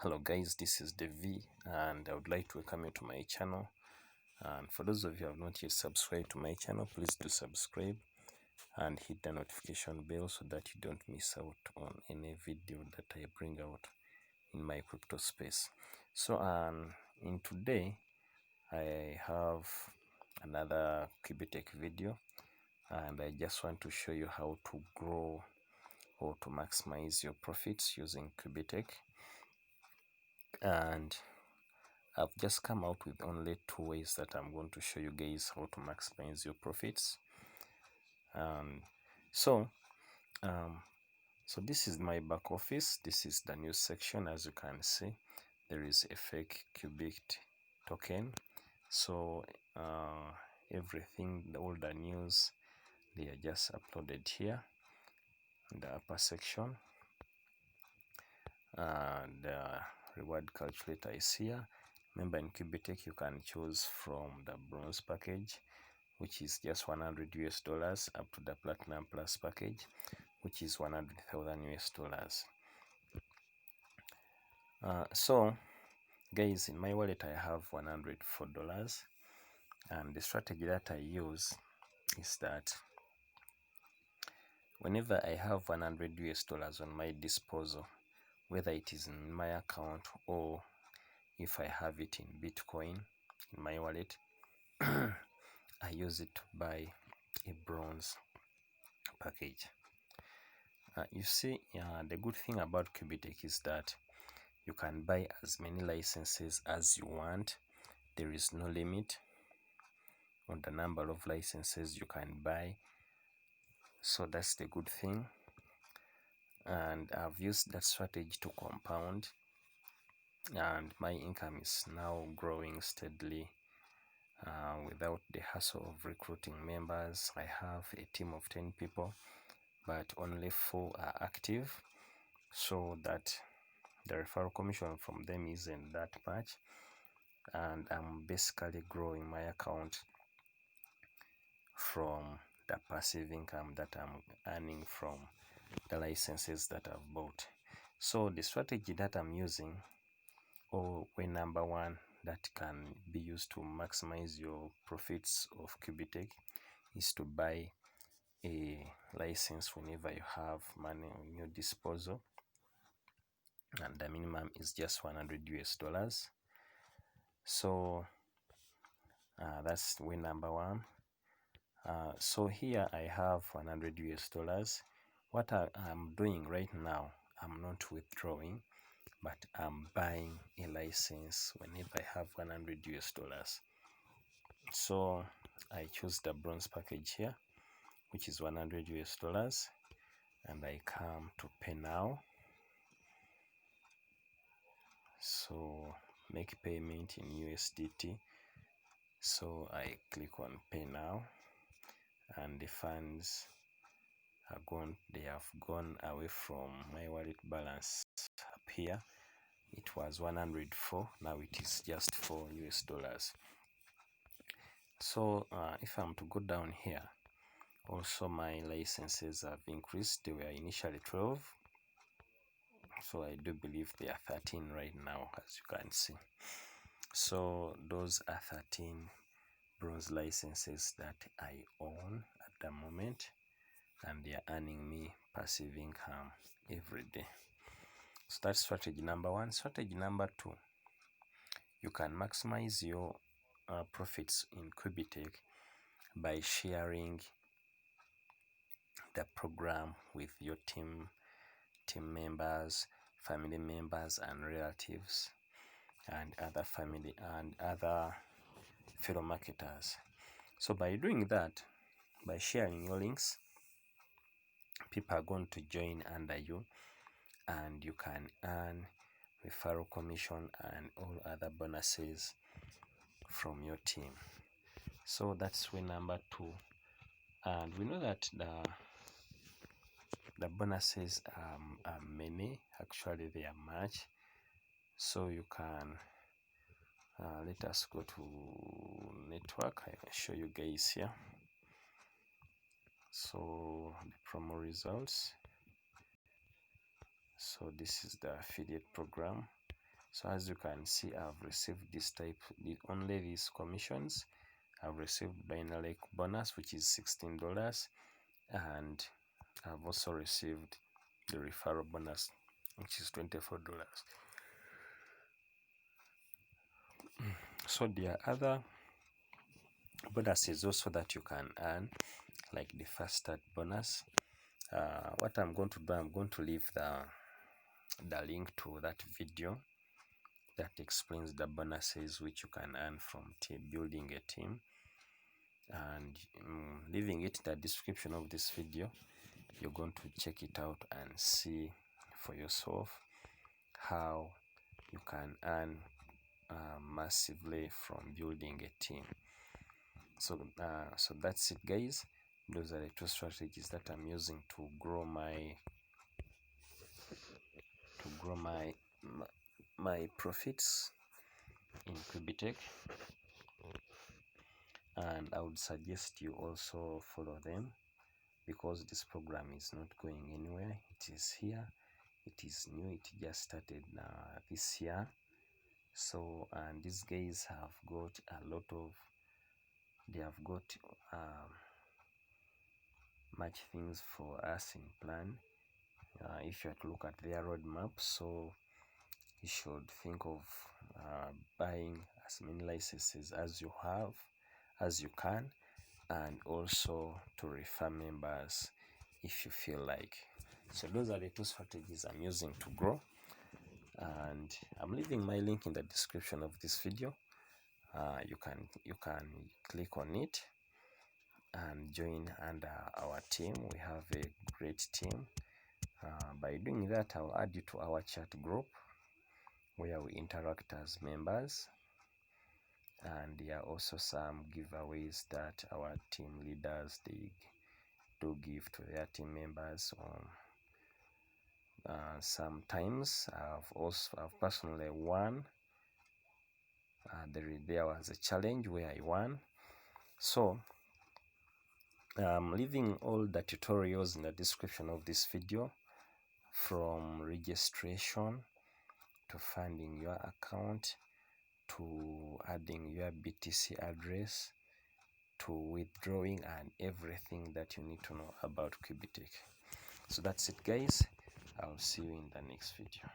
Hello guys, this is Devi and I would like to welcome you to my channel. And for those of you who have not yet subscribed to my channel, please do subscribe and hit the notification bell so that you don't miss out on any video that I bring out in my crypto space. So in today I have another Qubittech video, and I just want to show you how to grow or to maximize your profits using Qubittech. And I've just come out with only two ways that I'm going to show you guys how to maximize your profits. So this is my back office. This is the news section. As you can see, there is a fake Qubit token. So everything, all the news, they are just uploaded here in the upper section. The reward calculator is here. Remember, in Qubittech you can choose from the bronze package, which is just 100 US dollars, up to the platinum plus package, which is 100,000 US dollars. So guys, in my wallet I have $104, and the strategy that I use is that whenever I have 100 US dollars on my disposal, whether it is in my account or if I have it in Bitcoin in my wallet, I use it to buy a bronze package. You see, the good thing about Qubittech is that you can buy as many licenses as you want. There is no limit on the number of licenses you can buy, so that's the good thing. And I've used that strategy to compound, and my income is now growing steadily without the hassle of recruiting members. I have a team of 10 people, but only 4 are active, so that the referral commission from them isn't that much, and I'm basically growing my account from the passive income that I'm earning from the licenses that I've bought. So the strategy that I'm using, or way number one, that can be used to maximize your profits of Qubittech, is to buy a license whenever you have money on your disposal, and the minimum is just 100 US dollars. So that's way number one. So here I have 100 US dollars. What I'm doing right now, I'm not withdrawing, but I'm buying a license whenever I have 100 US dollars. So I choose the bronze package here, which is 100 US dollars, and I come to pay now. So make payment in USDT. So I click on pay now, and the funds are gone. They have gone away from my wallet balance. Up here it was 104, now it is just 4 US dollars. So if I'm to go down here, also my licenses have increased. They were initially 12, so I do believe they are 13 right now, as you can see. So those are 13 bronze licenses that I own at the moment, and they are earning me passive income every day. So that's strategy number one. Strategy number two, you can maximize your profits in Qubittech by sharing the program with your team members, family members, and relatives, and other family and other fellow marketers. So by doing that, by sharing your links, people are going to join under you, and you can earn referral commission and all other bonuses from your team. So that's way number two. And we know that the bonuses are many. Actually, they are much. So you can let us go to network. I can show you guys here. So the promo results. So this is the affiliate program. So as you can see, I've received this type, only these commissions. I've received Dynalake bonus, which is $16, and I've also received the referral bonus, which is $24. So there are other bonuses also that you can earn, like the fast start bonus. What I'm going to do, I'm going to leave the link to that video that explains the bonuses which you can earn from building a team, and leaving it in the description of this video. You're going to check it out and see for yourself how you can earn massively from building a team. So that's it, guys. Those are the two strategies that I'm using to grow my my profits in Qubittech, and I would suggest you also follow them, because this program is not going anywhere. It is here, it is new, it just started this year. So, and these guys have got a lot of, they have got much things for us in plan. If you have to look at their roadmap, so you should think of buying as many licenses as you can, and also to refer members if you feel like. So those are the two strategies I'm using to grow, and I'm leaving my link in the description of this video. You can click on it and join under our team. We have a great team. By doing that, I'll add you to our chat group where we interact as members, and there are also some giveaways that our team leaders they do give to their team members. Sometimes I've personally won. There was a challenge where I won. So I'm leaving all the tutorials in the description of this video, from registration to funding your account, to adding your BTC address, to withdrawing, and everything that you need to know about Qubittech. So that's it, guys. I'll see you in the next video.